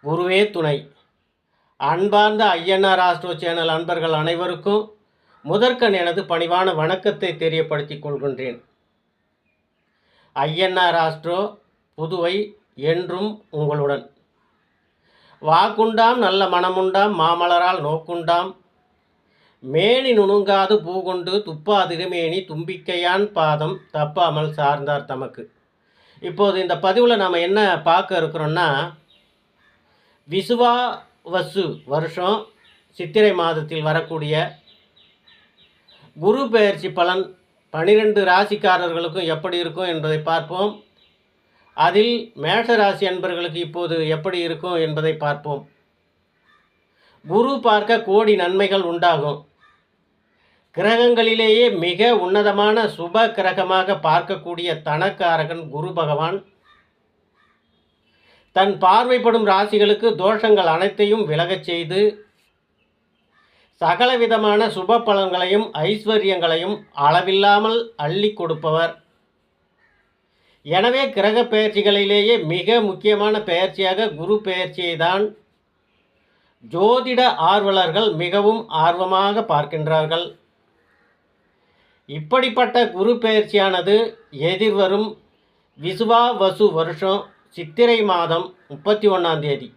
குருவே துணை. அன்பார்ந்த ஐஎன்ஆர் ஆஸ்ட்ரோ சேனல் அன்பர்கள் அனைவருக்கும் முதற்கண் எனது பணிவான வணக்கத்தை தெரியப்படுத்திக் கொள்கின்றேன். ஐஎன்ஆர் ஆஸ்ட்ரோ புதுவை என்றும் உங்களுடன். வாக்குண்டாம் நல்ல மனமுண்டாம் மாமலரால் நோக்குண்டாம் மேனி நுணுங்காது பூகொண்டு துப்பாதிருமேனி தும்பிக்கையான் பாதம் தப்பாமல் சார்ந்தார் தமக்கு. இப்போது இந்த பதிவில் நாம் என்ன பார்க்க இருக்கிறோன்னா, விசுவாவசு வருஷம் சித்திரை மாதத்தில் வரக்கூடிய குரு பெயர்ச்சி பலன் 12 ராசிக்காரர்களுக்கும் எப்படி இருக்கும் என்பதை பார்ப்போம். அதில் மேஷ ராசி அன்பர்களுக்கு இப்போது எப்படி இருக்கும் என்பதை பார்ப்போம். குரு பார்க்க கோடி நன்மைகள் உண்டாகும். கிரகங்களிலேயே மிக உன்னதமான சுப கிரகமாக பார்க்கக்கூடிய தனக்காரகன் குரு பகவான் தன் பார்வைப்படும் ராசிகளுக்கு தோஷங்கள் அனைத்தையும் விலகச் செய்து சகலவிதமான சுப பலன்களையும் ஐஸ்வர்யங்களையும் அளவில்லாமல் அள்ளி கொடுப்பவர். எனவே கிரக பெயர்ச்சிகளிலேயே மிக முக்கியமான பெயர்ச்சியாக குரு பெயர்ச்சியை தான் ஜோதிட ஆர்வலர்கள் மிகவும் ஆர்வமாக பார்க்கின்றார்கள். இப்படிப்பட்ட குரு பெயர்ச்சியானது எதிர்வரும் விசுவாவசு வருஷம் சித்திரை மாதம் 31ஆம் தேதி,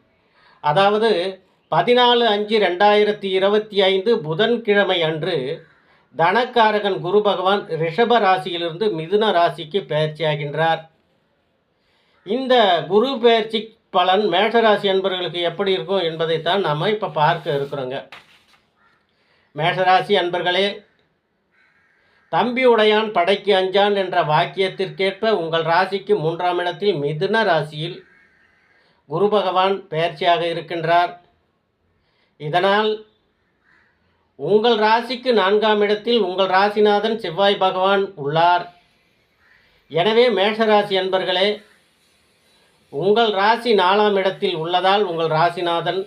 அதாவது 14/5/2025 புதன்கிழமை அன்று தனக்காரகன் குரு பகவான் ரிஷப ராசியிலிருந்து மிதுன ராசிக்கு பெயர்ச்சியாகின்றார். இந்த குரு பெயர்ச்சி பலன் மேஷராசி அன்பர்களுக்கு எப்படி இருக்கும் என்பதைத்தான் நாம் இப்போ பார்க்க இருக்கிறோங்க. மேஷராசி அன்பர்களே, தம்பி உடையான் படைக்கு அஞ்சான் என்ற வாக்கியத்திற்கேற்ப உங்கள் ராசிக்கு 3ஆம் இடத்தில் மிதுன ராசியில் குரு பகவான் பெயர்ச்சியாக இருக்கின்றார். இதனால் உங்கள் ராசிக்கு 4ஆம் இடத்தில் உங்கள் ராசிநாதன் செவ்வாய் பகவான் உள்ளார். எனவே மேஷராசி அன்பர்களே, உங்கள் ராசி 4ஆம் இடத்தில் உள்ளதால் உங்கள் ராசிநாதன்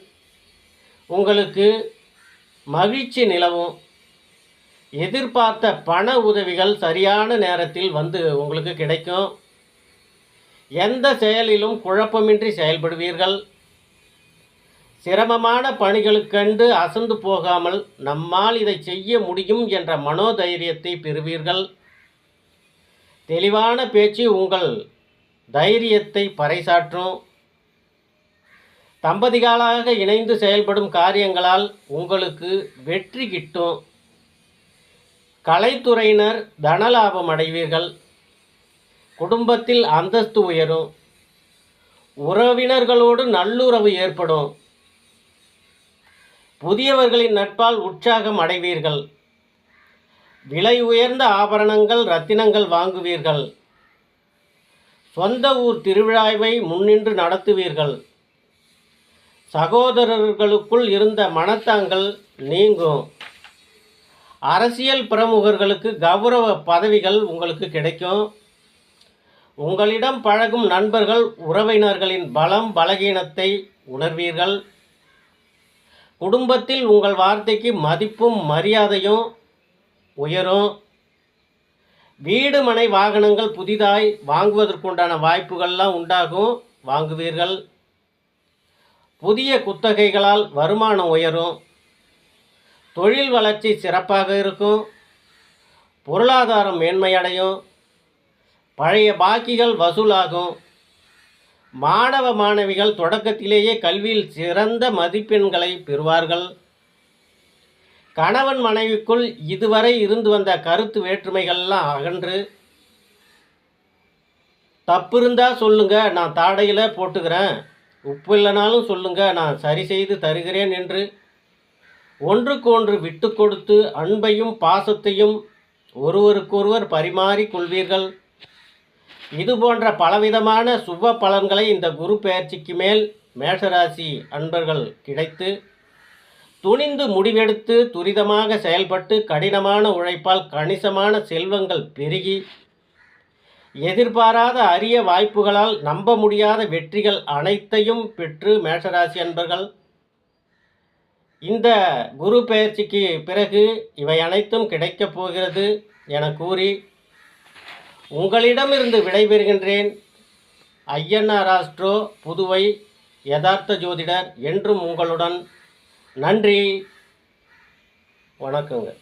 உங்களுக்கு மகிழ்ச்சி நிலவும். எதிர்பார்த்த பண உதவிகள் சரியான நேரத்தில் வந்து உங்களுக்கு கிடைக்கும். எந்த செயலிலும் குழப்பமின்றி செயல்படுவீர்கள். சிரமமான பணிகளுக்கண்டு அசந்து போகாமல் நம்மால் இதை செய்ய முடியும் என்ற மனோதைரியத்தை பெறுவீர்கள். தெளிவான பேச்சு உங்கள் தைரியத்தை பறைசாற்றும். தம்பதிகளாக இணைந்து செயல்படும் காரியங்களால் உங்களுக்கு வெற்றி கிட்டும். கலைத்துறையினர் தனலாபம் அடைவீர்கள். குடும்பத்தில் அந்தஸ்து உயரும். உறவினர்களோடு நல்லுறவு ஏற்படும். புதியவர்களின் நட்பால் உற்சாகம் அடைவீர்கள். விலை உயர்ந்த ஆபரணங்கள் ரத்தினங்கள் வாங்குவீர்கள். சொந்த ஊர் திருவிழாவை முன்னின்று நடத்துவீர்கள். சகோதரர்களுக்குள் இருந்த மனத்தாங்கள் நீங்கும். அரசியல் பிரமுகர்களுக்கு கௌரவ பதவிகள் உங்களுக்கு கிடைக்கும். உங்களிடம் பழகும் நண்பர்கள் உறவினர்களின் பலம் பலகீனத்தை உணர்வீர்கள். குடும்பத்தில் உங்கள் வார்த்தைக்கு மதிப்பும் மரியாதையும் உயரும். வீடு மனை வாகனங்கள் புதிதாய் வாங்குவதற்குண்டான வாய்ப்புகள்லாம் உண்டாகும், வாங்குவீர்கள். புதிய குத்தகைகளால் வருமானம் உயரும். தொழில் வளர்ச்சி சிறப்பாக இருக்கும். பொருளாதாரம் மேன்மையடையும். பழைய பாக்கிகள் வசூலாகும். மாணவ மாணவிகள் தொடக்கத்திலேயே கல்வியில் சிறந்த மதிப்பெண்களை பெறுவார்கள். கணவன் மனைவிக்குள் இதுவரை இருந்து வந்த கருத்து வேற்றுமைகள்லாம் அகன்று, தப்பு இருந்தால் சொல்லுங்கள், நான் தாடையில் போட்டுக்கிறேன், உப்பு இல்லைனாலும் சொல்லுங்கள், நான் சரி செய்து தருகிறேன் என்று ஒன்றுக்கு ஒன்று விட்டு கொடுத்து அன்பையும் பாசத்தையும் ஒருவருக்கொருவர் பரிமாறி கொள்வீர்கள். இது போன்ற பலவிதமான சுப பலன்களை இந்த குரு பெயர்ச்சிக்கு மேல் மேஷராசி அன்பர்கள் கிடைத்து துணிந்து முடிவெடுத்து துரிதமாக செயல்பட்டு கடினமான உழைப்பால் கணிசமான செல்வங்கள் பெருகி எதிர்பாராத அரிய வாய்ப்புகளால் நம்ப முடியாத வெற்றிகள் அனைத்தையும் பெற்று மேஷராசி அன்பர்கள் இந்த குரு பெயர்ச்சிக்கு பிறகு இவை அனைத்தும் கிடைக்கப் போகிறது என கூறி உங்களிடமிருந்து விடைபெறுகின்றேன். ஐஎன்ஆர் ஆஸ்ட்ரோ புதுவை யதார்த்த ஜோதிடர் என்றும் உங்களுடன். நன்றி, வணக்கங்க.